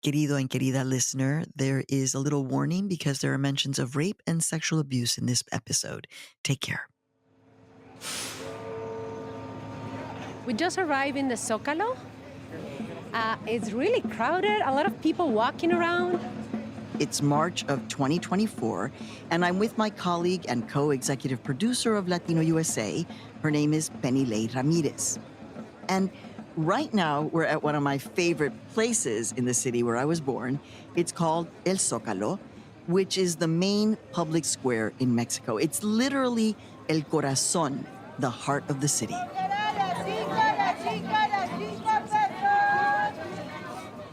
Querido and querida listener, there is a little warning because there are mentions of rape and sexual abuse in this episode. Take care. We just arrived in the Zócalo. It's really crowded, a lot of people walking around. It's March of 2024, and I'm with my colleague and co-executive producer of Latino USA. Her name is Femicide-Plagued Ramirez. And right now, we're at one of my favorite places in the city where I was born. It's called El Zócalo, which is the main public square in Mexico. It's literally el corazón, the heart of the city.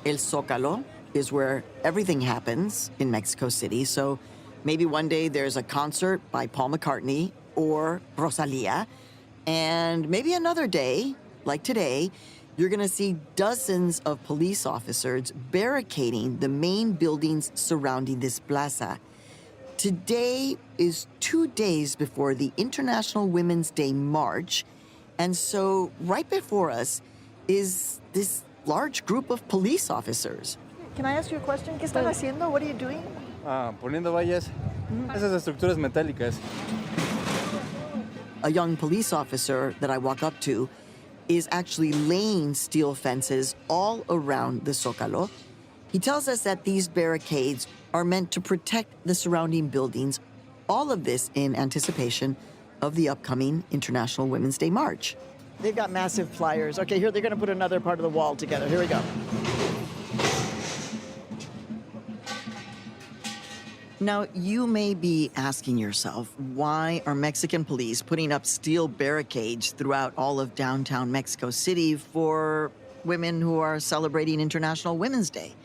El Zócalo is where everything happens in Mexico City. So maybe one day there's a concert by Paul McCartney or Rosalía, and maybe another day, like today, you're gonna see dozens of police officers barricading the main buildings surrounding this plaza. Today is 2 days before the International Women's Day March, and so right before us is this large group of police officers. Can I ask you a question? ¿Qué están haciendo? What are you doing? Poniendo vallas. Esas estructuras metálicas. A young police officer that I walk up to is actually laying steel fences all around the Zócalo. He tells us that these barricades are meant to protect the surrounding buildings, all of this in anticipation of the upcoming International Women's Day March. They've got massive flyers. Okay, here they're going to put another part of the wall together. Here we go. Now, you may be asking yourself, why are Mexican police putting up steel barricades throughout all of downtown Mexico City for women who are celebrating International Women's Day?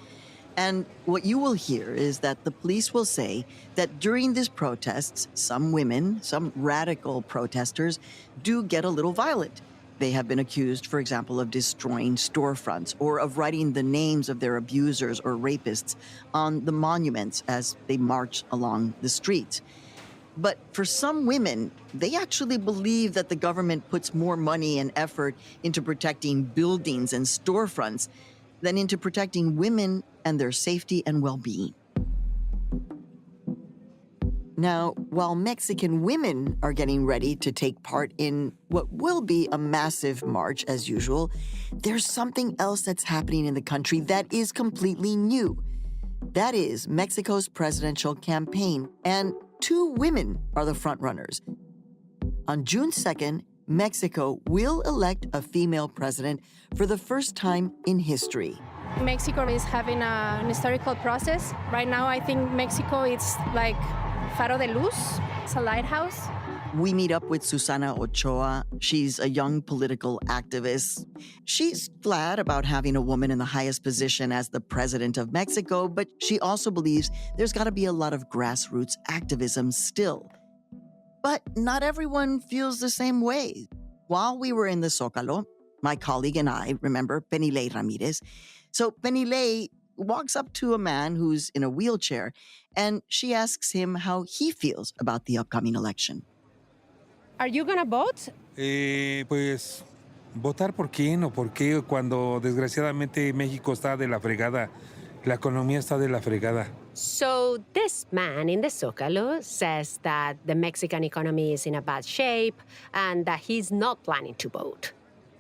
And what you will hear is that the police will say that during these protests, some women, some radical protesters, do get a little violent. They have been accused, for example, of destroying storefronts or of writing the names of their abusers or rapists on the monuments as they march along the streets. But for some women, they actually believe that the government puts more money and effort into protecting buildings and storefronts than into protecting women and their safety and well-being. Now, while Mexican women are getting ready to take part in what will be a massive march as usual, there's something else that's happening in the country that is completely new. That is Mexico's presidential campaign, and 2 women are the frontrunners. On June 2nd, Mexico will elect a female president for the first time in history. Mexico is having an historical process. Right now, I think Mexico is like Faro de Luz. It's a lighthouse. We meet up with Susana Ochoa. She's a young political activist. She's glad about having a woman in the highest position as the president of Mexico, but she also believes there's got to be a lot of grassroots activism still. But not everyone feels the same way. While we were in the Zócalo, my colleague and I, remember, Femicide-Plagued Ramirez, so Femicide walks up to a man who's in a wheelchair, and she asks him how he feels about the upcoming election. Are you gonna vote? Pues, ¿votar por quién o por qué cuando desgraciadamente México está de la fregada? La economía está de la fregada. So this man in the Zócalo says that the Mexican economy is in a bad shape and that he's not planning to vote.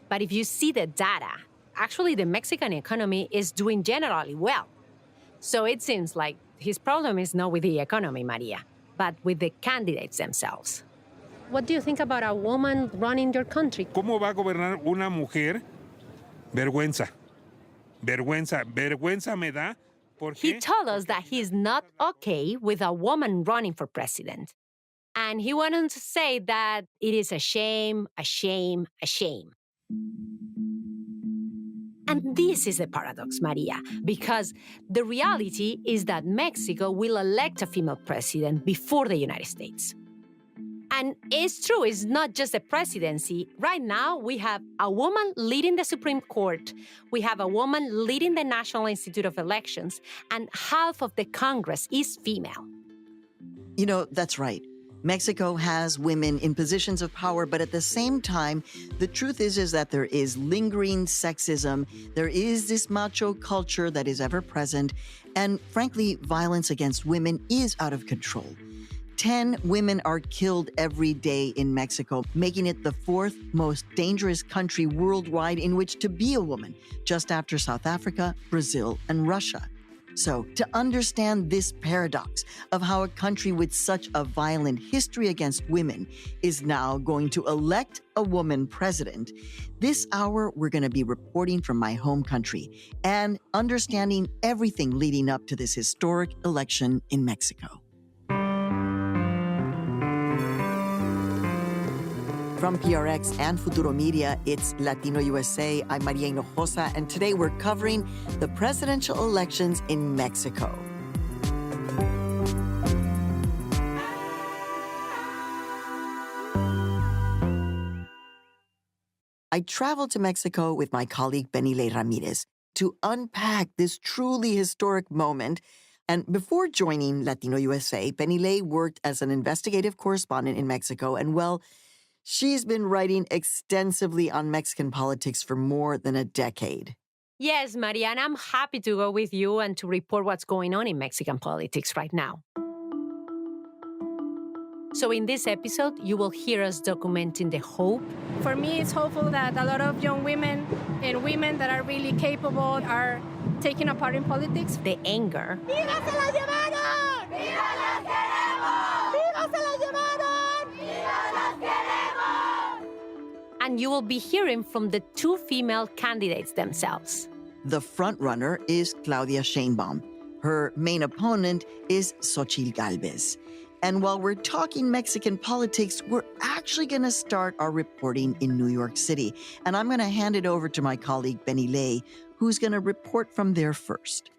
But if you see the data, actually the Mexican economy is doing generally well. So it seems like his problem is not with the economy, Maria, but with the candidates themselves. What do you think about a woman running your country? ¿Cómo va a gobernar una mujer? Vergüenza. Vergüenza me da. He told us that he's not okay with a woman running for president. And he went on to say that it is a shame, a shame, a shame. And this is the paradox, Maria, because the reality is that Mexico will elect a female president before the United States. And it's true, it's not just the presidency. Right now, we have a woman leading the Supreme Court, we have a woman leading the National Institute of Elections, and half of the Congress is female. You know, that's right. Mexico has women in positions of power, but at the same time, the truth is that there is lingering sexism. There is this macho culture that is ever present. And frankly, violence against women is out of control. 10 women are killed every day in Mexico, making it the fourth most dangerous country worldwide in which to be a woman, just after South Africa, Brazil, and Russia. So, to understand this paradox of how a country with such a violent history against women is now going to elect a woman president, this hour we're going to be reporting from my home country and understanding everything leading up to this historic election in Mexico. From PRX and Futuro Media, it's Latino USA. I'm Maria Hinojosa, and today we're covering the presidential elections in Mexico. I traveled to Mexico with my colleague Benile Ramirez to unpack this truly historic moment. And before joining Latino USA, Benile worked as an investigative correspondent in Mexico, and well, she's been writing extensively on Mexican politics for more than a decade. Yes, Maria, and I'm happy to go with you and to report what's going on in Mexican politics right now. So in this episode, you will hear us documenting the hope. For me, it's hopeful that a lot of young women and women that are really capable are taking a part in politics. The anger. ¡Viva se la llevaron! ¡Viva las queremos! ¡Viva se la llevaron! ¡Viva las queremos! And you will be hearing from the two female candidates themselves. The frontrunner is Claudia Sheinbaum. Her main opponent is Xóchitl Gálvez. And while we're talking Mexican politics, we're actually going to start our reporting in New York City. And I'm going to hand it over to my colleague Benile, who's going to report from there first.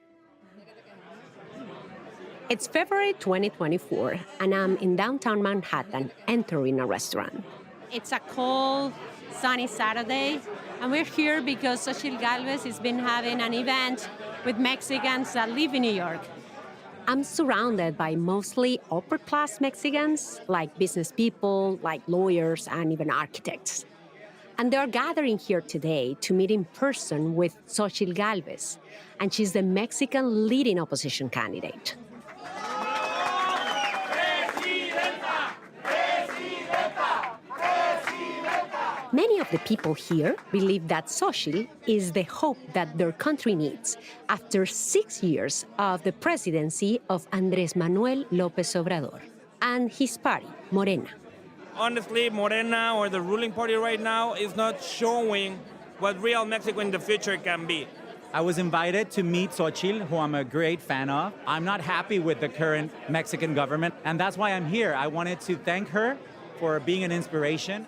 It's February 2024, and I'm in downtown Manhattan entering a restaurant. It's a cold, sunny Saturday, and we're here because Xóchitl Gálvez has been having an event with Mexicans that live in New York. I'm surrounded by mostly upper-class Mexicans, like business people, like lawyers, and even architects. And they're gathering here today to meet in person with Xóchitl Gálvez, and she's the Mexican leading opposition candidate. Many of the people here believe that Xóchitl is the hope that their country needs after 6 years of the presidency of Andrés Manuel López Obrador and his party, Morena. Honestly, Morena, or the ruling party right now, is not showing what real Mexico in the future can be. I was invited to meet Xóchitl, who I'm a great fan of. I'm not happy with the current Mexican government, and that's why I'm here. I wanted to thank her for being an inspiration.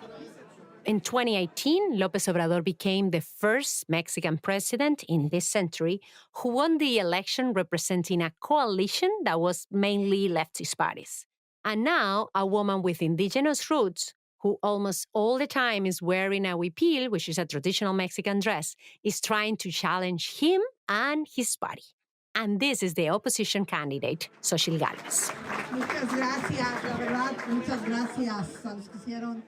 In 2018, López Obrador became the first Mexican president in this century who won the election representing a coalition that was mainly leftist parties. And now, a woman with indigenous roots, who almost all the time is wearing a huipil, which is a traditional Mexican dress, is trying to challenge him and his party. And this is the opposition candidate, Xóchitl Gálvez. Muchas gracias, la verdad, muchas gracias a los que hicieron.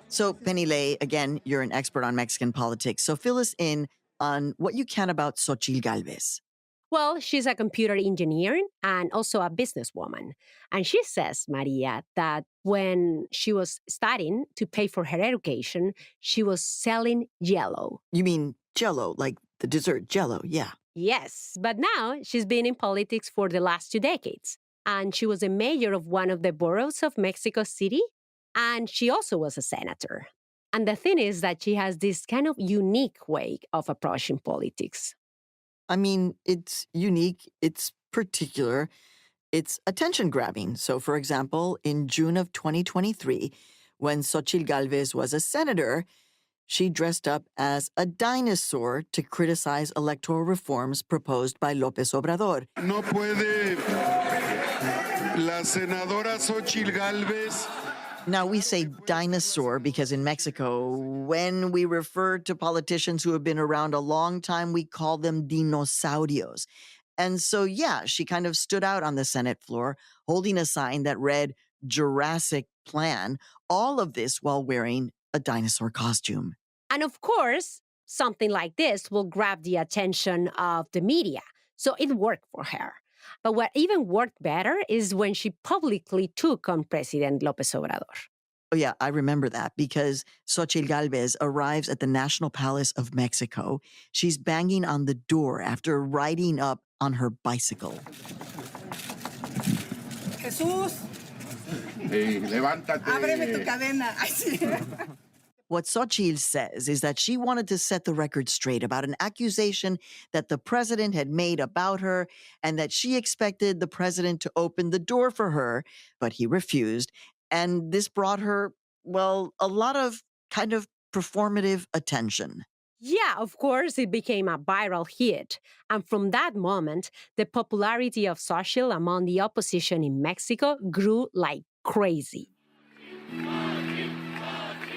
So, Benile, again, you're an expert on Mexican politics. So fill us in on what you can about Xóchitl Gálvez. Well, she's a computer engineer and also a businesswoman. And she says, Maria, that when she was studying to pay for her education, she was selling Jell-O. You mean Jell-O, like the dessert Jell-O, yeah. Yes, but now she's been in politics for the last 2 decades. And she was a mayor of one of the boroughs of Mexico City. And she also was a senator. And the thing is that she has this kind of unique way of approaching politics. I mean, it's unique, it's particular, it's attention-grabbing. So, for example, in June of 2023, when Xóchitl Gálvez was a senator, she dressed up as a dinosaur to criticize electoral reforms proposed by López Obrador. No puede la senadora Xóchitl Gálvez. Now, we say dinosaur because in Mexico, when we refer to politicians who have been around a long time, we call them dinosaurios. And so, yeah, she kind of stood out on the Senate floor holding a sign that read, Jurassic plan, all of this while wearing a dinosaur costume. And of course, something like this will grab the attention of the media. So it worked for her. But what even worked better is when she publicly took on President López Obrador. Oh, yeah, I remember that because Xóchitl Gálvez arrives at the National Palace of Mexico. She's banging on the door after riding up on her bicycle. Jesús, Hey, levántate. ábreme tu cadena. Ay, sí. What Xóchitl says is that she wanted to set the record straight about an accusation that the president had made about her and that she expected the president to open the door for her, but he refused. And this brought her, well, a lot of kind of performative attention. Yeah, of course, it became a viral hit. And from that moment, the popularity of Xóchitl among the opposition in Mexico grew like crazy.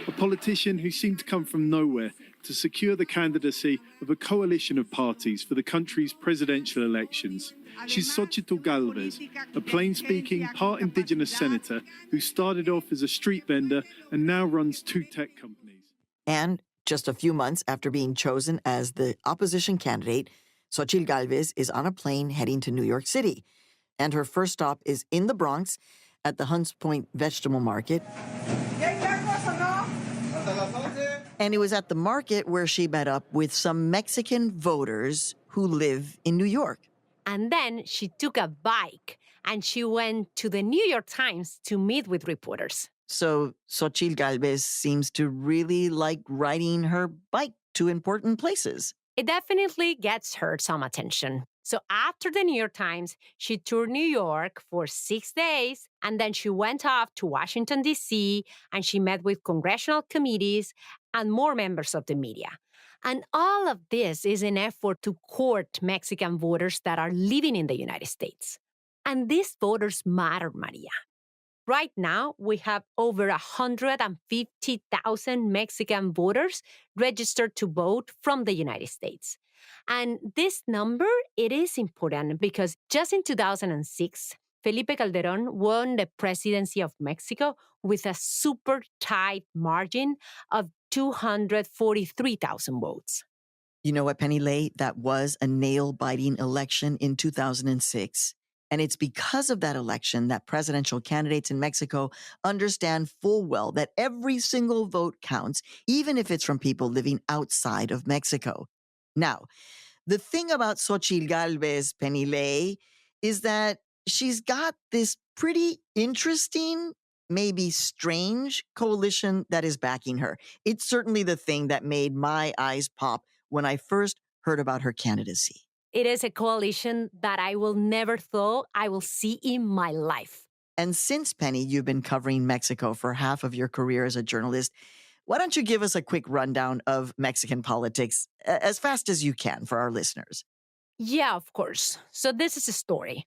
A politician who seemed to come from nowhere to secure the candidacy of a coalition of parties for the country's presidential elections. She's Xóchitl Gálvez, a plain-speaking, part-indigenous senator who started off as a street vendor and now runs 2 tech companies. And just a few months after being chosen as the opposition candidate, Xóchitl Gálvez is on a plane heading to New York City. And her first stop is in the Bronx at the Hunts Point Vegetable Market. And it was at the market where she met up with some Mexican voters who live in New York. And then she took a bike and she went to the New York Times to meet with reporters. So Xóchitl Gálvez seems to really like riding her bike to important places. It definitely gets her some attention. So after the New York Times, she toured New York for 6 days, and then she went off to Washington, D.C., and she met with congressional committees and more members of the media. And all of this is an effort to court Mexican voters that are living in the United States. And these voters matter, Maria. Right now, we have over 150,000 Mexican voters registered to vote from the United States. And this number, it is important because just in 2006, Felipe Calderón won the presidency of Mexico with a super tight margin of 243,000 votes. You know what, Penny Lay? That was a nail-biting election in 2006. And it's because of that election that presidential candidates in Mexico understand full well that every single vote counts, even if it's from people living outside of Mexico. Now, the thing about Xóchitl Gálvez, Penny Lay, is that she's got this pretty interesting, maybe strange coalition that is backing her. It's certainly the thing that made my eyes pop when I first heard about her candidacy. It is a coalition that I will never thought I will see in my life. And since, Penny, you've been covering Mexico for half of your career as a journalist, why don't you give us a quick rundown of Mexican politics as fast as you can for our listeners? Yeah, of course. So this is a story.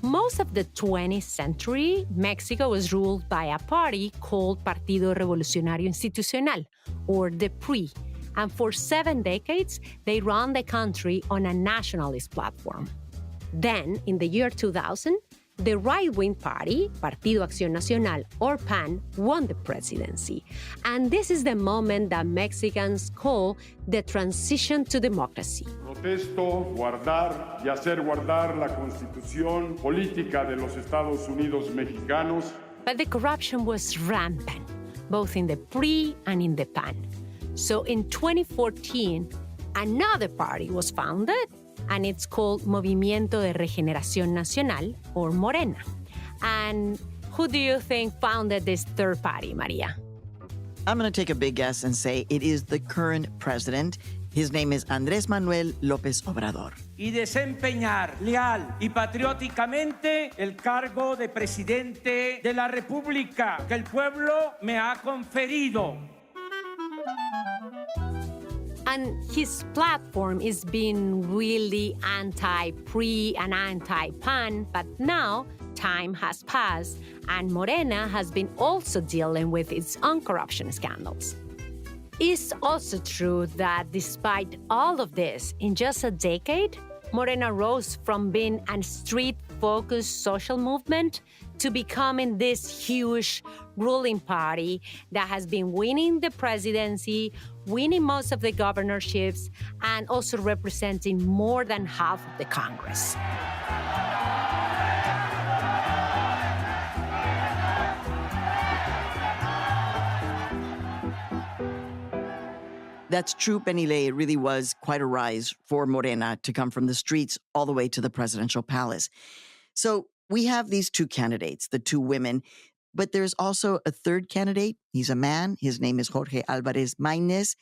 Most of the 20th century, Mexico was ruled by a party called Partido Revolucionario Institucional, or the PRI. And for 7 decades, they ran the country on a nationalist platform. Then, in the year 2000, the right-wing party, Partido Acción Nacional, or PAN, won the presidency. And this is the moment that Mexicans call the transition to democracy. Protesto guardar y hacer guardar la Constitución política de los Estados Unidos mexicanos. But the corruption was rampant, both in the PRI and in the PAN. So in 2014, another party was founded, and it's called Movimiento de Regeneración Nacional, or Morena. And who do you think founded this third party, Maria? I'm going to take a big guess and say it is the current president. His name is Andrés Manuel López Obrador. Y desempeñar leal y patrióticamente el cargo de presidente de la República que el pueblo me ha conferido. And his platform is being really anti-PRI and anti-PAN, but now time has passed and Morena has been also dealing with its own corruption scandals. It's also true that despite all of this, in just a decade, Morena rose from being a street focused social movement to becoming this huge ruling party that has been winning the presidency, winning most of the governorships, and also representing more than half of the Congress. That's true, Penile. It really was quite a rise for Morena to come from the streets all the way to the presidential palace. So we have these two candidates, the two women, but there's also a third candidate. He's a man. His name is Jorge Álvarez Maínez,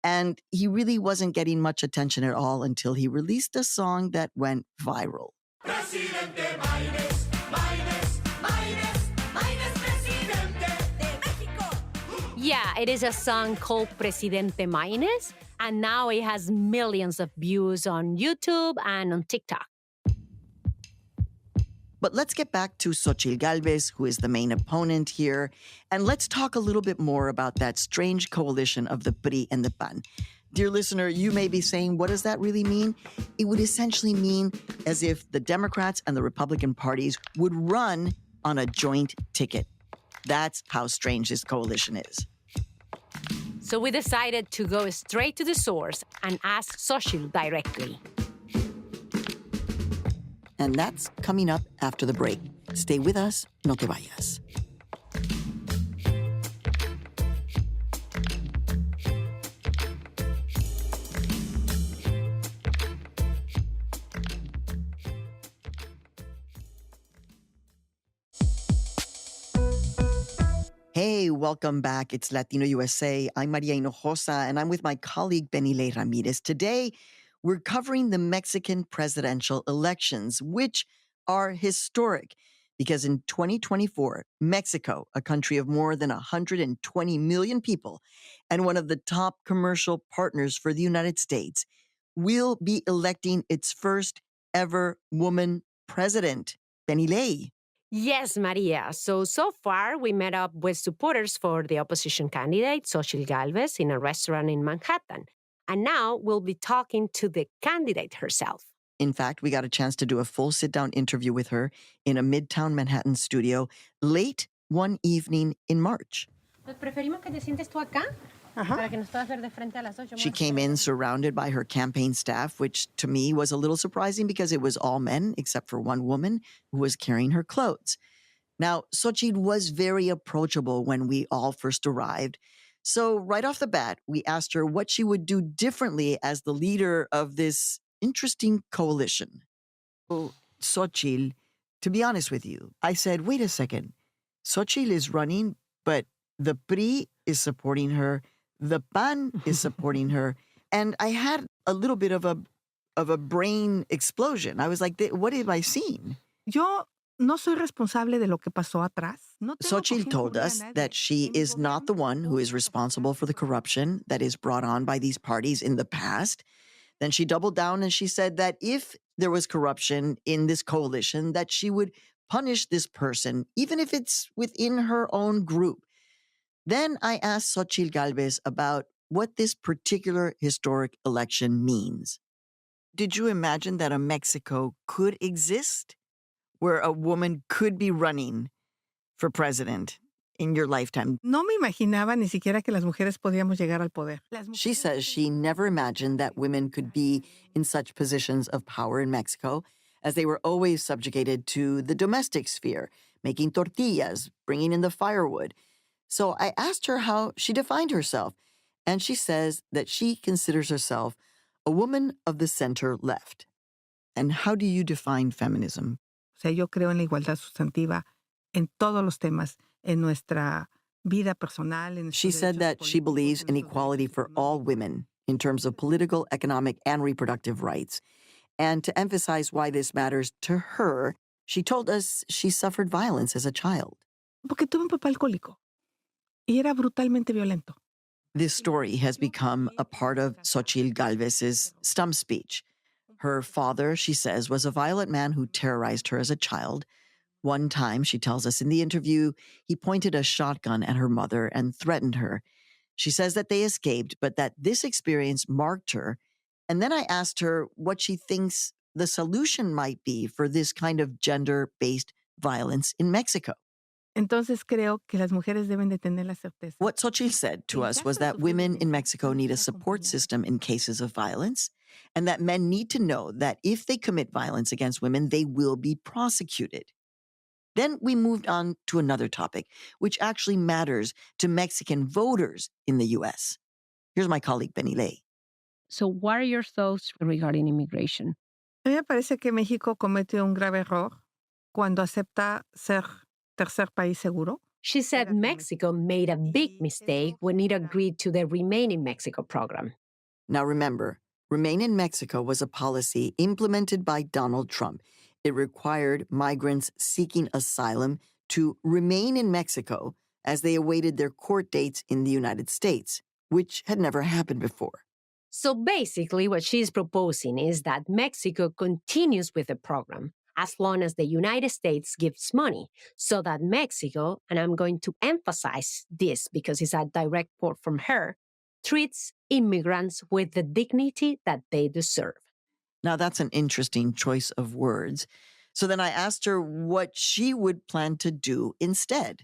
and he really wasn't getting much attention at all until he released a song that went viral. Presidente Maínez, Maínez, Maínez, Maínez, Presidente de México. Yeah, it is a song called Presidente Maínez, and now it has millions of views on YouTube and on TikTok. But let's get back to Xóchitl Gálvez, who is the main opponent here, and let's talk a little bit more about that strange coalition of the PRI and the PAN. Dear listener, you may be saying, what does that really mean? It would essentially mean as if the Democrats and the Republican parties would run on a joint ticket. That's how strange this coalition is. So we decided to go straight to the source and ask Xóchitl directly. And that's coming up after the break. Stay with us, no te vayas. Hey, welcome back. It's Latino USA. I'm Maria Hinojosa, and I'm with my colleague, Penile Ramirez. Today, we're covering the Mexican presidential elections, which are historic because in 2024, Mexico, a country of more than 120 million people and one of the top commercial partners for the United States, will be electing its first ever woman president, Penile. Yes, Maria. So far, we met up with supporters for the opposition candidate, Xóchitl Gálvez, in a restaurant in Manhattan. And now we'll be talking to the candidate herself. In fact, we got a chance to do a full sit-down interview with her in a Midtown Manhattan studio late one evening in March. She came in surrounded by her campaign staff, which to me was a little surprising because it was all men except for one woman who was carrying her clothes. Now, Xóchitl was very approachable when we all first arrived. So right off the bat, we asked her what she would do differently as the leader of this interesting coalition. Well, Xóchitl, to be honest with you, I said, wait a second. Xóchitl is running, but the PRI is supporting her. The PAN is supporting her. And I had a little bit of a brain explosion. I was like, what have I seen? Yo no soy responsable de lo que pasó atrás. Xóchitl told us that she is not the one who is responsible for the corruption that is brought on by these parties in the past. Then she doubled down and she said that if there was corruption in this coalition, that she would punish this person, even if it's within her own group. Then I asked Xóchitl Gálvez about what this particular historic election means. Did you imagine that a Mexico could exist where a woman could be running for president in your lifetime? No me imaginaba ni siquiera que las mujeres podíamos llegar al poder. She says she never imagined that women could be in such positions of power in Mexico, as they were always subjugated to the domestic sphere, making tortillas, bringing in the firewood. So I asked her how she defined herself, and she says that she considers herself a woman of the center left. And how do you define feminism? O sea, yo creo en la igualdad sustantiva en todos los temas, en nuestra vida personal. She said that she believes in equality for all women in terms of political, economic, and reproductive rights. And to emphasize why this matters to her, she told us she suffered violence as a child. Porque tuve un papá alcohólico y era brutalmente violento. This story has become a part of Xóchitl Gálvez's stump speech. Her father, she says, was a violent man who terrorized her as a child. One time, she tells us in the interview, he pointed a shotgun at her mother and threatened her. She says that they escaped, but that this experience marked her. And then I asked her what she thinks the solution might be for this kind of gender-based violence in Mexico. Entonces creo que las mujeres deben de tener la certeza. What Xóchitl said to us was that women in Mexico need a support system in cases of violence, and that men need to know that if they commit violence against women, they will be prosecuted. Then we moved on to another topic, which actually matters to Mexican voters in the U.S. Here's my colleague, Benny Ley. So what are your thoughts regarding immigration? A mí me parece que México comete un grave error cuando acepta ser tercer país seguro. She said Mexico made a big mistake when it agreed to the Remain in Mexico program. Now remember, Remain in Mexico was a policy implemented by Donald Trump. It required migrants seeking asylum to remain in Mexico as they awaited their court dates in the United States, which had never happened before. So basically, what she's proposing is that Mexico continues with the program as long as the United States gives money, so that Mexico, and I'm going to emphasize this because it's a direct quote from her, treats immigrants with the dignity that they deserve. Now, that's an interesting choice of words. So then I asked her what she would plan to do instead.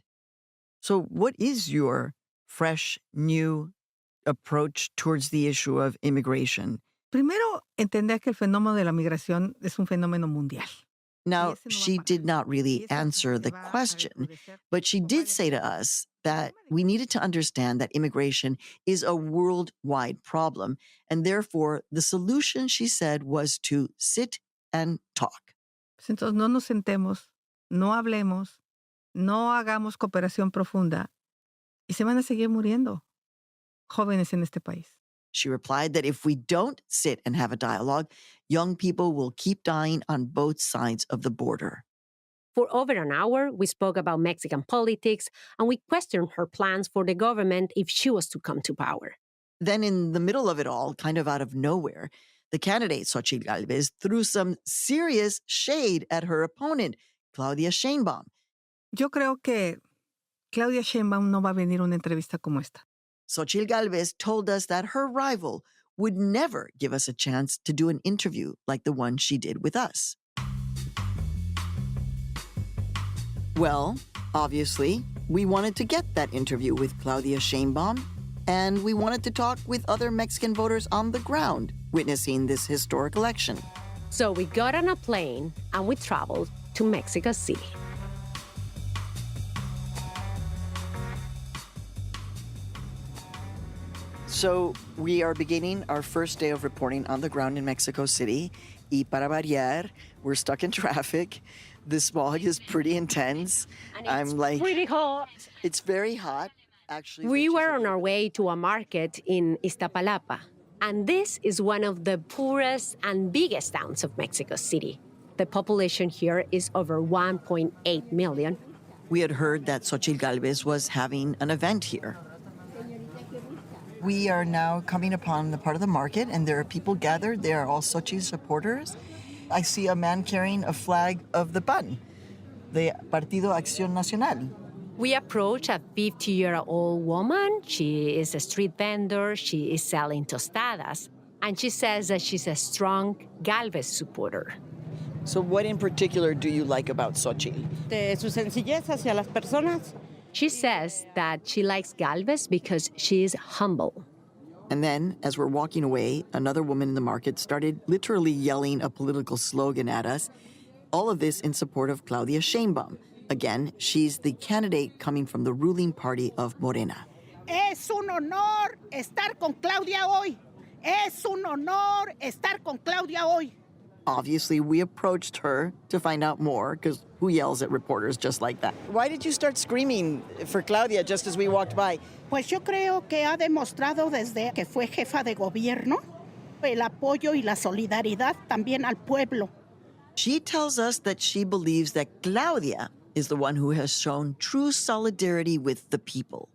So what is your fresh, new approach towards the issue of immigration? Primero, entender que el fenómeno de la migración es un fenómeno mundial. Now, she did not really answer the question, but she did say to us that we needed to understand that immigration is a worldwide problem, and therefore the solution, she said, was to sit and talk. Entonces, no nos sentemos, no hablemos, no hagamos cooperación profunda, y se van a seguir muriendo jóvenes en este país. She replied that if we don't sit and have a dialogue, young people will keep dying on both sides of the border. For over an hour, we spoke about Mexican politics, and we questioned her plans for the government if she was to come to power. Then in the middle of it all, kind of out of nowhere, the candidate, Xóchitl Gálvez, threw some serious shade at her opponent, Claudia Sheinbaum. Yo creo que Claudia Sheinbaum no va a venir a una entrevista como esta. Xóchitl Gálvez told us that her rival would never give us a chance to do an interview like the one she did with us. Well, obviously, we wanted to get that interview with Claudia Sheinbaum, and we wanted to talk with other Mexican voters on the ground witnessing this historic election. So we got on a plane and we traveled to Mexico City. So we are beginning our first day of reporting on the ground in Mexico City. Y para variar, we're stuck in traffic. The smog is pretty intense. And it's pretty hot. It's very hot, actually. We were on our way to a market in Iztapalapa, and this is one of the poorest and biggest towns of Mexico City. The population here is over 1.8 million. We had heard that Xóchitl Gálvez was having an event here. We are now coming upon the part of the market, and there are people gathered. They are all Xóchitl supporters. I see a man carrying a flag of the PAN, the Partido Acción Nacional. We approach a 50-year-old woman. She is a street vendor. She is selling tostadas. And she says that she's a strong Gálvez supporter. So what in particular do you like about Xóchitl? De su sencillez hacia las personas. She says that she likes Gálvez because she is humble. And then, as we're walking away, another woman in the market started literally yelling a political slogan at us. All of this in support of Claudia Sheinbaum. Again, she's the candidate coming from the ruling party of Morena. Es un honor estar con Claudia hoy. Es un honor estar con Claudia hoy. Obviously, we approached her to find out more, because who yells at reporters just like that? Why did you start screaming for Claudia just as we walked by? Pues yo creo que ha demostrado desde que fue jefa de gobierno el apoyo y la solidaridad también al pueblo. She tells us that she believes that Claudia is the one who has shown true solidarity with the people.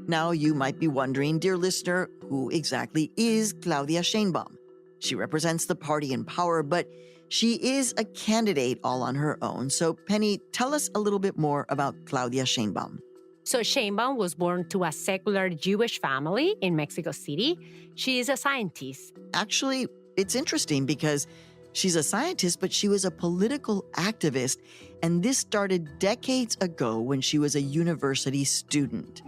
Now you might be wondering, dear listener, who exactly is Claudia Sheinbaum? She represents the party in power, but she is a candidate all on her own. So, Penny, tell us a little bit more about Claudia Sheinbaum. So Sheinbaum was born to a secular Jewish family in Mexico City. She is a scientist. Actually, It's interesting because she's a scientist, but she was a political activist, and this started decades ago when she was a university student.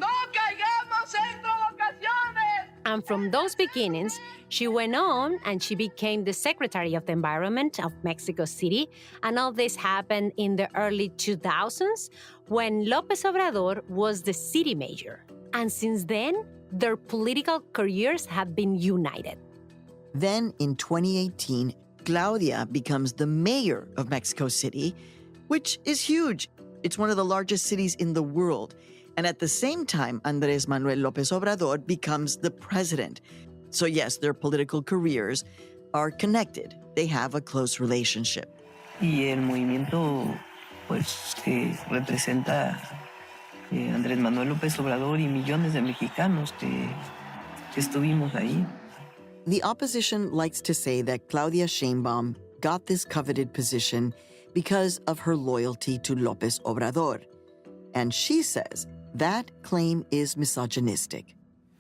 And from those beginnings, she went on and she became the Secretary of the Environment of Mexico City. And all this happened in the early 2000s when López Obrador was the city mayor. And since then, their political careers have been united. Then in 2018, Claudia becomes the mayor of Mexico City, which is huge. It's one of the largest cities in the world. And at the same time, Andrés Manuel López Obrador becomes the president. So yes, their political careers are connected. They have a close relationship. Y el movimiento, pues, que representa Andrés Manuel López Obrador y millones de mexicanos que estuvimos ahí. The opposition likes to say that Claudia Sheinbaum got this coveted position because of her loyalty to López Obrador. And she says that claim is misogynistic.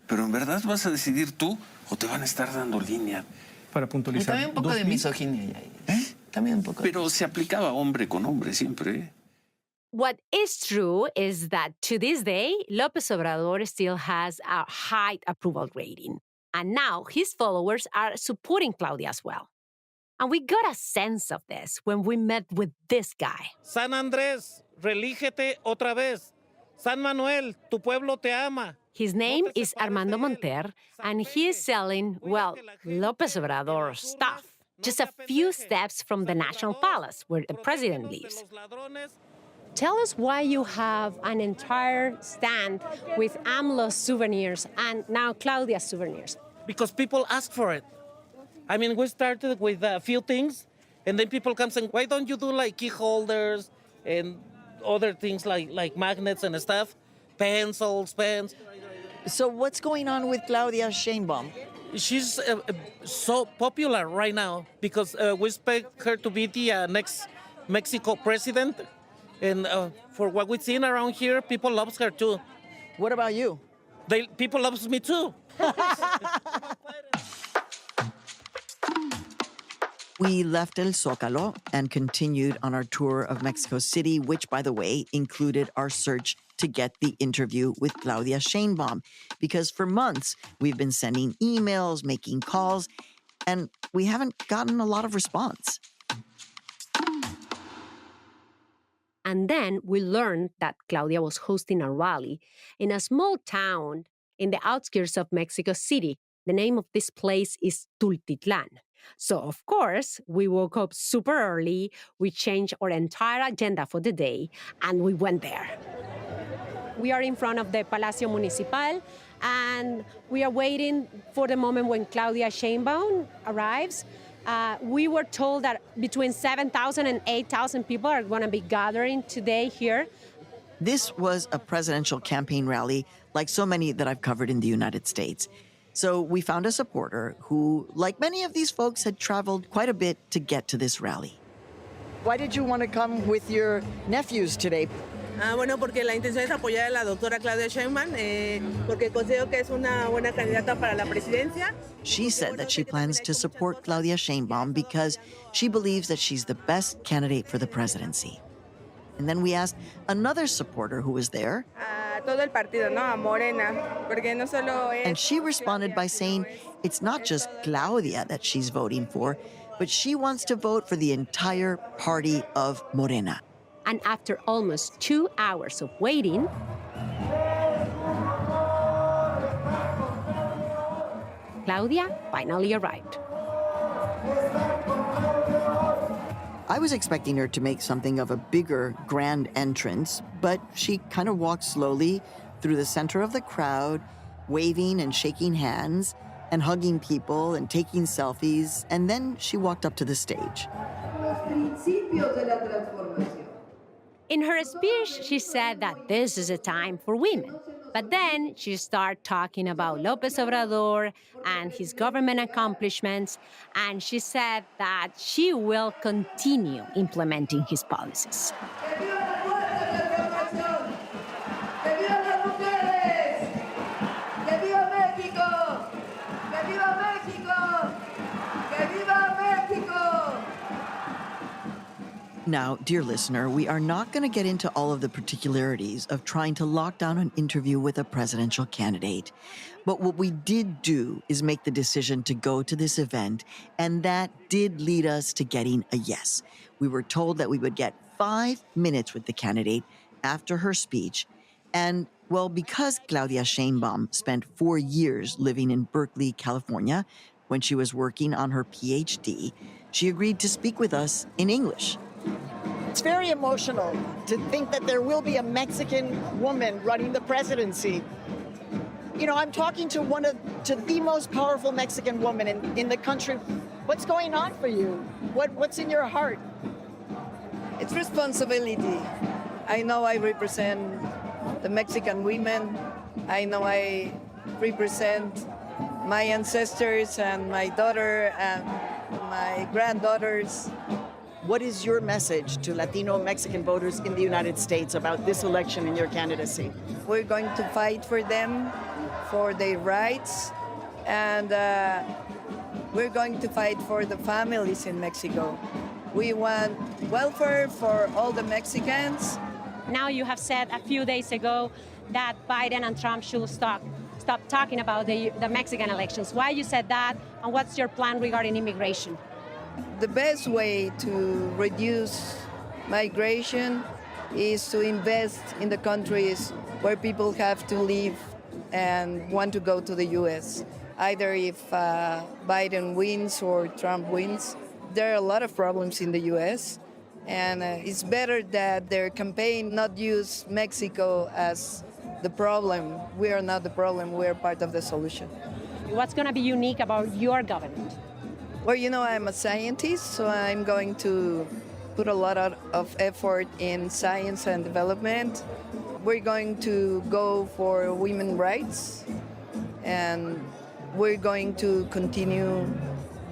Pero en verdad vas a decidir tú o te van a estar dando línea. Para puntualizar. También un poco de misoginia ahí. También un poco. Pero se aplicaba hombre con hombre siempre. What is true is that to this day, López Obrador still has a high approval rating. And now his followers are supporting Claudia as well. And we got a sense of this when we met with this guy. San Andrés, relígete otra vez. San Manuel, tu pueblo te ama. His name is Armando Monter, and he is selling, well, López Obrador stuff. Just a few steps from the National Palace, where the president lives. Tell us why you have an entire stand with AMLO souvenirs and now Claudia souvenirs. Because people ask for it. I mean, we started with a few things, and then people come saying, why don't you do like key holders and other things like magnets and stuff, pencils, pens. So what's going on with Claudia Sheinbaum? She's so popular right now because we expect her to be the next Mexico president. And for what we've seen around here, people love her too. What about you? People love me too. We left El Zócalo and continued on our tour of Mexico City, which, by the way, included our search to get the interview with Claudia Sheinbaum. Because for months, we've been sending emails, making calls, and we haven't gotten a lot of response. And then we learned that Claudia was hosting a rally in a small town in the outskirts of Mexico City. The name of this place is Tultitlán. So, of course, we woke up super early, we changed our entire agenda for the day, and we went there. We are in front of the Palacio Municipal, and we are waiting for the moment when Claudia Sheinbaum arrives. We were told that between 7,000 and 8,000 people are going to be gathering today here. This was a presidential campaign rally like so many that I've covered in the United States. So we found a supporter who, like many of these folks, had traveled quite a bit to get to this rally. Why did you want to come with your nephews today? Bueno, porque la intención es apoyar a la doctora Claudia Sheinbaum, porque considero que es una buena candidata para la presidencia. She said that she plans to support Claudia Sheinbaum because she believes that she's the best candidate for the presidency. And then we asked another supporter who was there. Todo el partido, ¿no? A Morena, porque no solo es... And she responded by saying it's not just Claudia that she's voting for, but she wants to vote for the entire party of Morena. And after almost 2 hours of waiting, Claudia finally arrived. I was expecting her to make something of a bigger, grand entrance, but she kind of walked slowly through the center of the crowd, waving and shaking hands and hugging people and taking selfies, and then she walked up to the stage. In her speech, she said that this is a time for women. But then she started talking about López Obrador and his government accomplishments, and she said that she will continue implementing his policies. Now, dear listener, we are not going to get into all of the particularities of trying to lock down an interview with a presidential candidate. But what we did do is make the decision to go to this event, and that did lead us to getting a yes. We were told that we would get 5 minutes with the candidate after her speech. And, well, because Claudia Sheinbaum spent 4 years living in Berkeley, California, when she was working on her PhD, she agreed to speak with us in English. It's very emotional to think that there will be a Mexican woman running the presidency. You know, I'm talking to the most powerful Mexican woman in the country. What's going on for you? What's in your heart? It's responsibility. I know I represent the Mexican women. I know I represent my ancestors and my daughter and my granddaughters. What is your message to Latino Mexican voters in the United States about this election and your candidacy? We're going to fight for them, for their rights, and we're going to fight for the families in Mexico. We want welfare for all the Mexicans. Now you have said a few days ago that Biden and Trump should stop talking about the Mexican elections. Why you said that, and what's your plan regarding immigration? The best way to reduce migration is to invest in the countries where people have to live and want to go to the U.S. Either if Biden wins or Trump wins. There are a lot of problems in the U.S., and it's better that their campaign not use Mexico as the problem. We are not the problem, we are part of the solution. What's going to be unique about your government? Well, you know, I'm a scientist, so I'm going to put a lot of effort in science and development. We're going to go for women's rights, and we're going to continue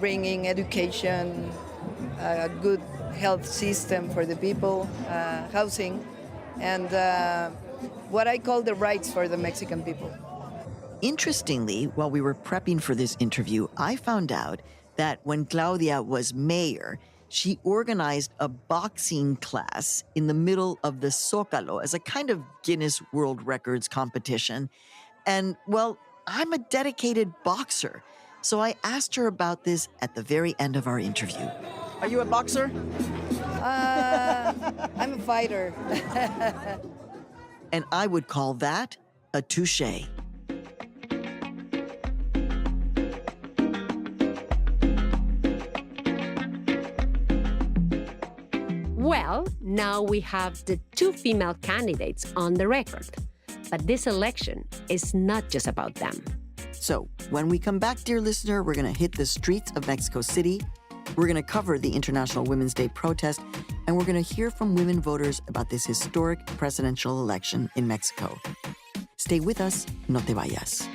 bringing education, a good health system for the people, housing, and what I call the rights for the Mexican people. Interestingly, while we were prepping for this interview, I found out that when Claudia was mayor, she organized a boxing class in the middle of the Zócalo as a kind of Guinness World Records competition. And, well, I'm a dedicated boxer, so I asked her about this at the very end of our interview. Are you a boxer? I'm a fighter. And I would call that a touché. Well, now we have the 2 female candidates on the record. But this election is not just about them. So when we come back, dear listener, we're going to hit the streets of Mexico City. We're going to cover the International Women's Day protest, and we're going to hear from women voters about this historic presidential election in Mexico. Stay with us, no te vayas.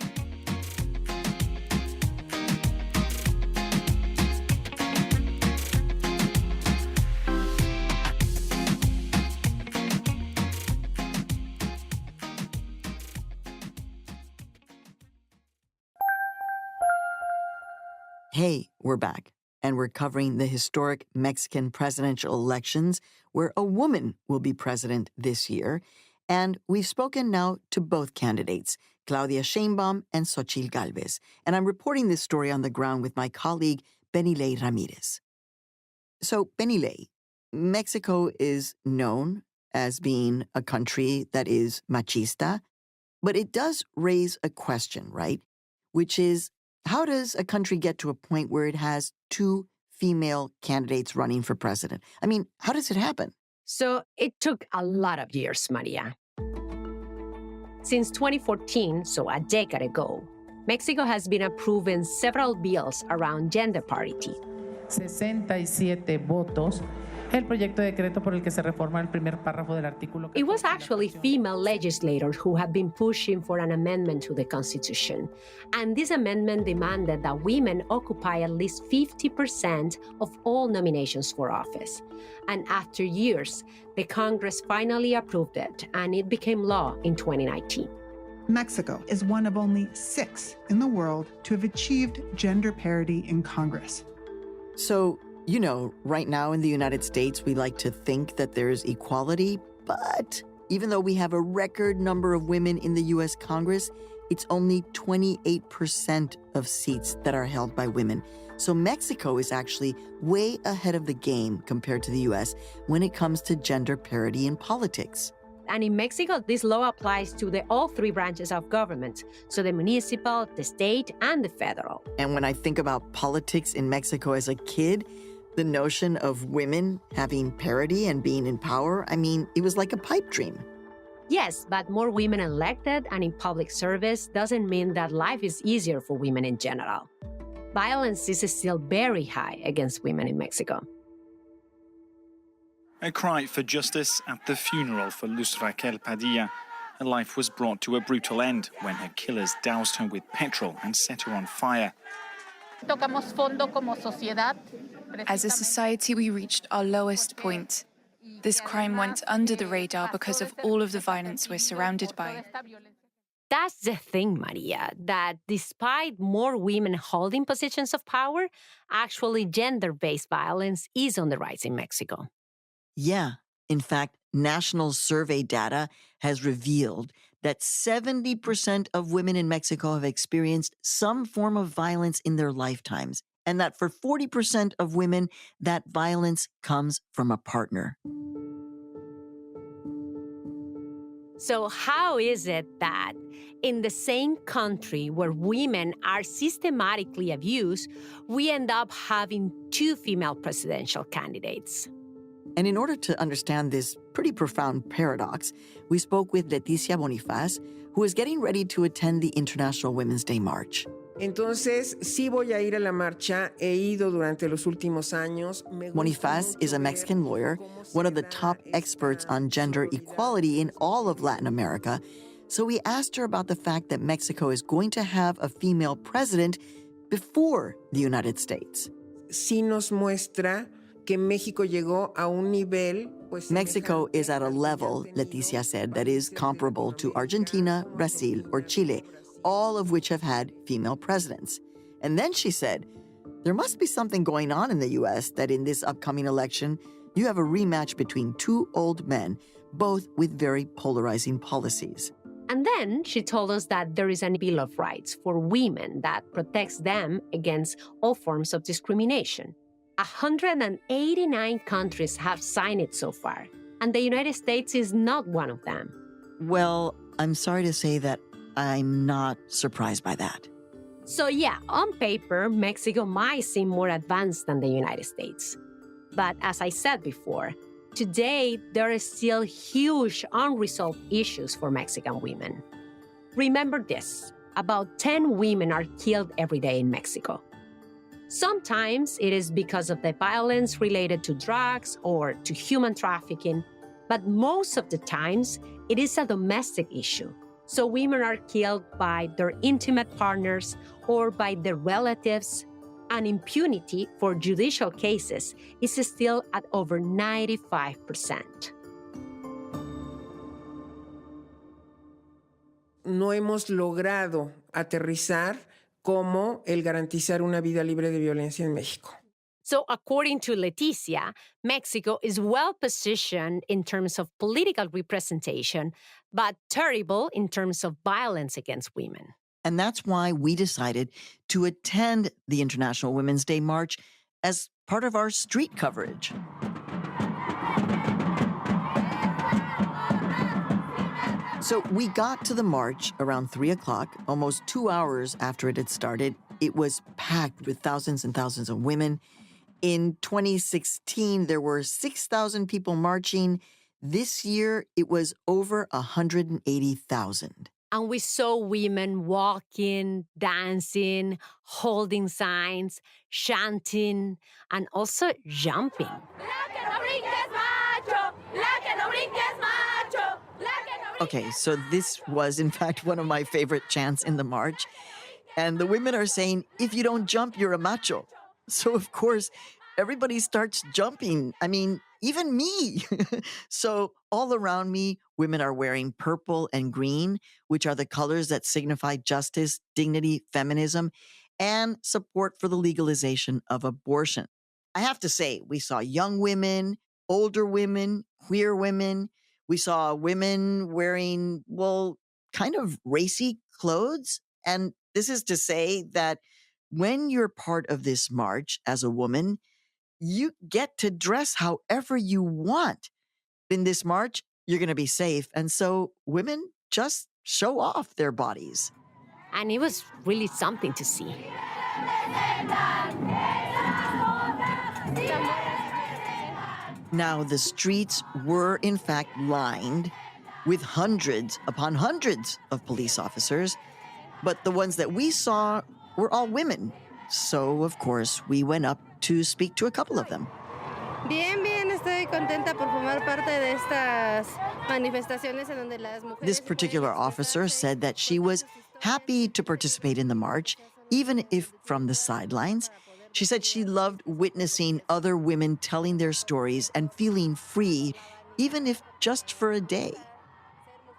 Hey, we're back, and we're covering the historic Mexican presidential elections where a woman will be president this year. And we've spoken now to both candidates, Claudia Sheinbaum and Xóchitl Gálvez. And I'm reporting this story on the ground with my colleague, Benilei Ramirez. So, Benilei, Mexico is known as being a country that is machista, but it does raise a question, right? Which is, how does a country get to a point where it has 2 female candidates running for president? I mean, how does it happen? So it took a lot of years, Maria. Since 2014, so a decade ago, Mexico has been approving several bills around gender parity. 67 votos. El proyecto de decreto por el que se reforma el primer párrafo del artículo. It was actually female legislators who have been pushing for an amendment to the Constitution. And this amendment demanded that women occupy at least 50% of all nominations for office. And after years, the Congress finally approved it, and it became law in 2019. Mexico is one of only 6 in the world to have achieved gender parity in Congress. So, You know, right now in the United States, we like to think that there's equality, but even though we have a record number of women in the U.S. Congress, it's only 28% of seats that are held by women. So Mexico is actually way ahead of the game compared to the U.S. when it comes to gender parity in politics. And in Mexico, this law applies to all three branches of government, so the municipal, the state, and the federal. And when I think about politics in Mexico as a kid, the notion of women having parity and being in power, I mean, it was like a pipe dream. Yes, but more women elected and in public service doesn't mean that life is easier for women in general. Violence is still very high against women in Mexico. A cry for justice at the funeral for Luz Raquel Padilla. Her life was brought to a brutal end when her killers doused her with petrol and set her on fire. As a society, we reached our lowest point. This crime went under the radar because of all of the violence we're surrounded by. That's the thing, Maria, that despite more women holding positions of power, actually gender-based violence is on the rise in Mexico. Yeah. In fact, national survey data has revealed that 70% of women in Mexico have experienced some form of violence in their lifetimes, and that for 40% of women, that violence comes from a partner. So how is it that in the same country where women are systematically abused, we end up having two female presidential candidates? And in order to understand this pretty profound paradox, we spoke with Leticia Bonifaz, who is getting ready to attend the International Women's Day March. Entonces, sí voy a ir a la marcha. He ido durante los últimos años. Bonifaz is a Mexican lawyer, one of the top experts on gender equality in all of Latin America. So we asked her about the fact that Mexico is going to have a female president before the United States. Sí nos muestra que México llegó a un nivel. Mexico is at a level, Leticia said, that is comparable to Argentina, Brazil, or Chile, all of which have had female presidents. And then she said, there must be something going on in the U.S. that in this upcoming election, you have a rematch between two old men, both with very polarizing policies. And then she told us that there is a Bill of Rights for women that protects them against all forms of discrimination. 189 countries have signed it so far, and the United States is not one of them. Well, I'm sorry to say that I'm not surprised by that. So yeah, on paper, Mexico might seem more advanced than the United States. But as I said before, today there are still huge unresolved issues for Mexican women. Remember this, about 10 women are killed every day in Mexico. Sometimes it is because of the violence related to drugs or to human trafficking, but most of the times it is a domestic issue. So women are killed by their intimate partners or by their relatives, and impunity for judicial cases is still at over 95%. No hemos logrado aterrizar como el garantizar una vida libre de violencia en México. So according to Leticia, Mexico is well positioned in terms of political representation, but terrible in terms of violence against women. And that's why we decided to attend the International Women's Day March as part of our street coverage. So we got to the march around 3 o'clock, almost 2 hours after it had started. It was packed with thousands and thousands of women. In 2016, there were 6,000 people marching. This year, it was over 180,000. And we saw women walking, dancing, holding signs, chanting, and also jumping. Okay, so this was, in fact, one of my favorite chants in the march. And the women are saying, if you don't jump, you're a macho. So, of course, everybody starts jumping. I mean, even me. So all around me, women are wearing purple and green, which are the colors that signify justice, dignity, feminism, and support for the legalization of abortion. I have to say, we saw young women, older women, queer women. We saw women wearing, well, kind of racy clothes. And this is to say that when you're part of this march as a woman, you get to dress however you want. In this march, you're going to be safe. And so women just show off their bodies. And it was really something to see. Now, the streets were in fact lined with hundreds upon hundreds of police officers, but the ones that we saw were all women. So, of course, we went up to speak to a couple of them. Estoy contenta por formar parte de estas manifestaciones en donde las mujeres. This particular officer said that she was happy to participate in the march, even if from the sidelines. She said she loved witnessing other women telling their stories and feeling free, even if just for a day.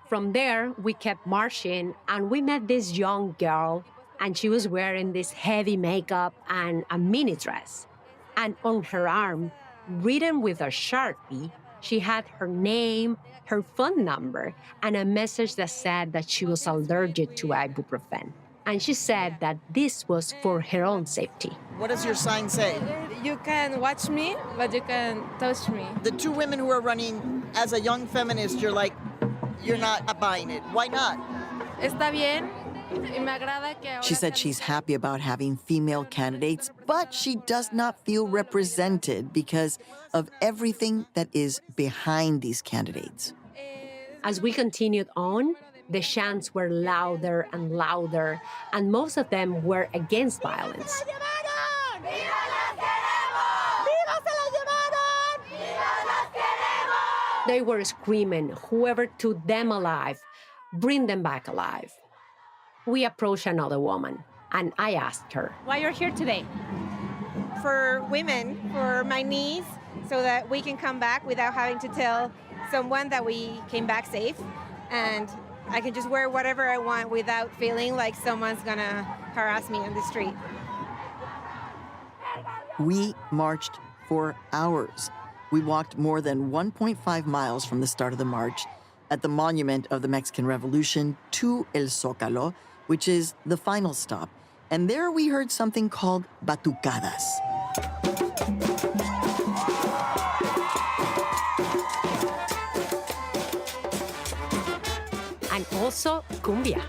From there, we kept marching, and we met this young girl, and she was wearing this heavy makeup and a mini dress. And on her arm, written with a Sharpie, she had her name, her phone number, and a message that said that she was allergic to ibuprofen. And she said that this was for her own safety. What does your sign say? You can watch me, but you can touch me. The two women who are running, as a young feminist, you're like, you're not buying it. Why not? Está bien. She said she's happy about having female candidates, but she does not feel represented because of everything that is behind these candidates. As we continued on, the chants were louder and louder, and most of them were against violence. They were screaming, whoever took them alive, bring them back alive. We approached another woman, and I asked her, Why you're here today? For women, for my niece, so that we can come back without having to tell someone that we came back safe, and I can just wear whatever I want without feeling like someone's gonna harass me on the street. We marched for hours. We walked more than 1.5 miles from the start of the march at the monument of the Mexican Revolution to El Zócalo, which is the final stop. And there we heard something called batucadas. and also cumbia.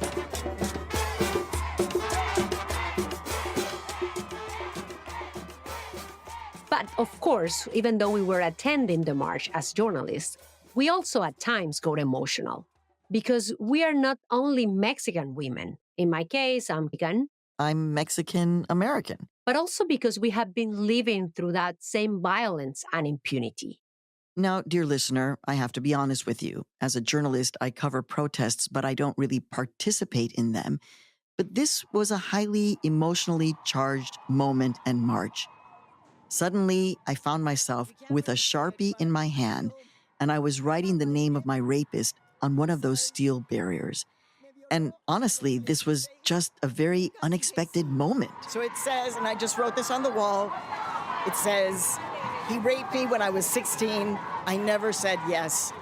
But of course, even though we were attending the march as journalists, we also at times got emotional because we are not only Mexican women. In my case, I'm Mexican-American. But also because we have been living through that same violence and impunity. Now, dear listener, I have to be honest with you. As a journalist, I cover protests, but I don't really participate in them. But this was a highly emotionally charged moment and march. Suddenly, I found myself with a Sharpie in my hand, and I was writing the name of my rapist on one of those steel barriers. And honestly, this was just a very unexpected moment. So it says, and I just wrote this on the wall, it says, he raped me when I was 16. I never said yes.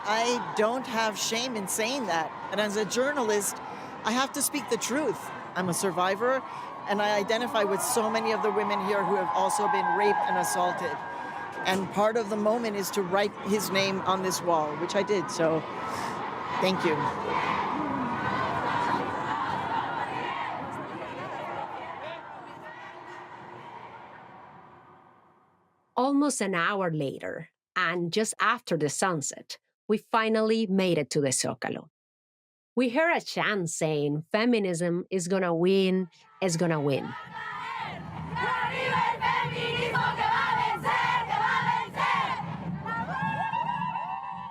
I don't have shame in saying that. And as a journalist, I have to speak the truth. I'm a survivor, and I identify with so many of the women here who have also been raped and assaulted. And part of the moment is to write his name on this wall, which I did. So thank you. Almost an hour later, and just after the sunset, we finally made it to the Zócalo. We heard a chant saying, feminism is gonna win, it's gonna win.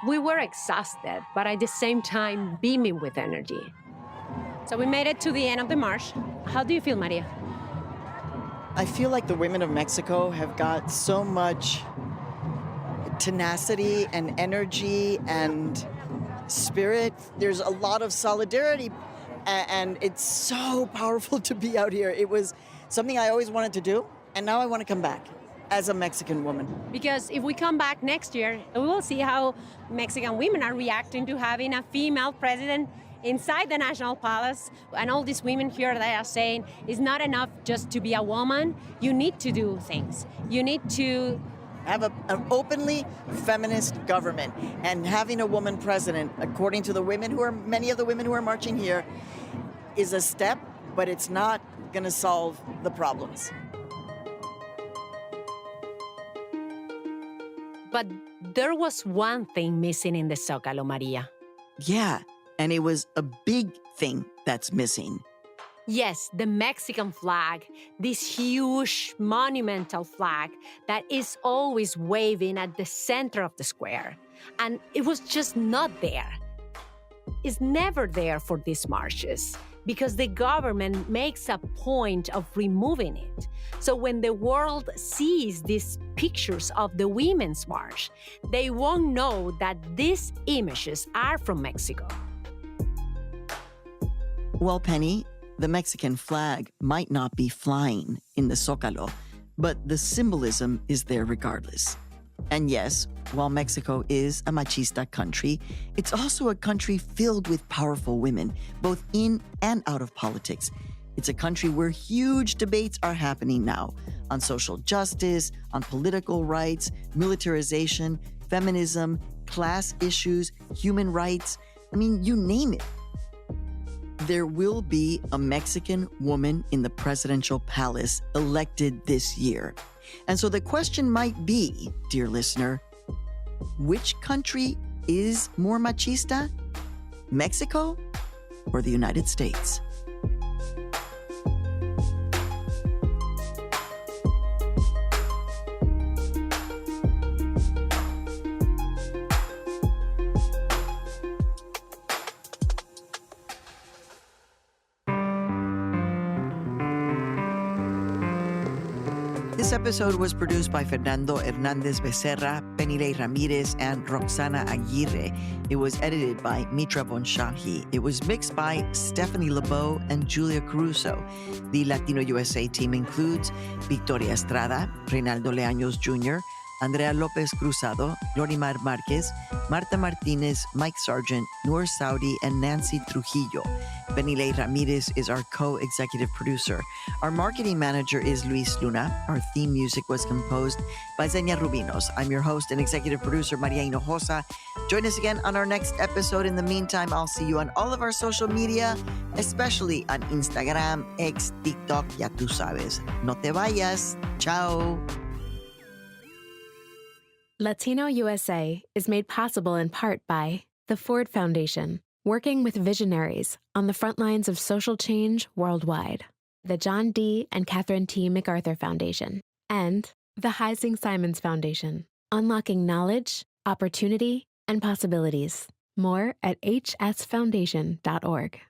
We were exhausted, but at the same time beaming with energy. So we made it to the end of the march. How do you feel, Maria? I feel like the women of Mexico have got so much tenacity and energy and spirit. There's a lot of solidarity, and it's so powerful to be out here. It was something I always wanted to do, and now I want to come back. as a Mexican woman? Because if we come back next year, we will see how Mexican women are reacting to having a female president inside the National Palace. And all these women here that are saying it's not enough just to be a woman. You need to do things. You need to have an openly feminist government. And having a woman president, according to the women many of the women who are marching here, is a step, but it's not going to solve the problems. But there was one thing missing in the Zócalo, Maria. Yeah, and it was a big thing that's missing. Yes, the Mexican flag, this huge monumental flag that is always waving at the center of the square. And it was just not there. It's never there for these marches because the government makes a point of removing it. So when the world sees these pictures of the Women's March, they won't know that these images are from Mexico. Well, Penny, the Mexican flag might not be flying in the Zócalo, but the symbolism is there regardless. And yes, while Mexico is a machista country, it's also a country filled with powerful women, both in and out of politics. It's a country where huge debates are happening now on social justice, on political rights, militarization, feminism, class issues, human rights. I mean, you name it. There will be a Mexican woman in the presidential palace elected this year. And so the question might be, dear listener, which country is more machista? Mexico or the United States? This episode was produced by Fernando Hernandez Becerra, Penilei Ramirez, and Roxana Aguirre. It was edited by Mitra Bonshahi. It was mixed by Stephanie Lebeau and Julia Caruso. The Latino USA team includes Victoria Estrada, Reynaldo Leaños Jr., Andrea Lopez Cruzado, Glorimar Marquez, Marta Martinez, Mike Sargent, Noor Saudi, and Nancy Trujillo. Penilei Ramirez is our co-executive producer. Our marketing manager is Luis Luna. Our theme music was composed by Zenia Rubinos. I'm your host and executive producer, Maria Hinojosa. Join us again on our next episode. In the meantime, I'll see you on all of our social media, especially on Instagram, X, TikTok, ya tú sabes. No te vayas. Ciao. Latino USA is made possible in part by the Ford Foundation, working with visionaries on the front lines of social change worldwide, the John D. and Catherine T. MacArthur Foundation, and the Heising Simons Foundation, unlocking knowledge, opportunity, and possibilities. More at hsfoundation.org.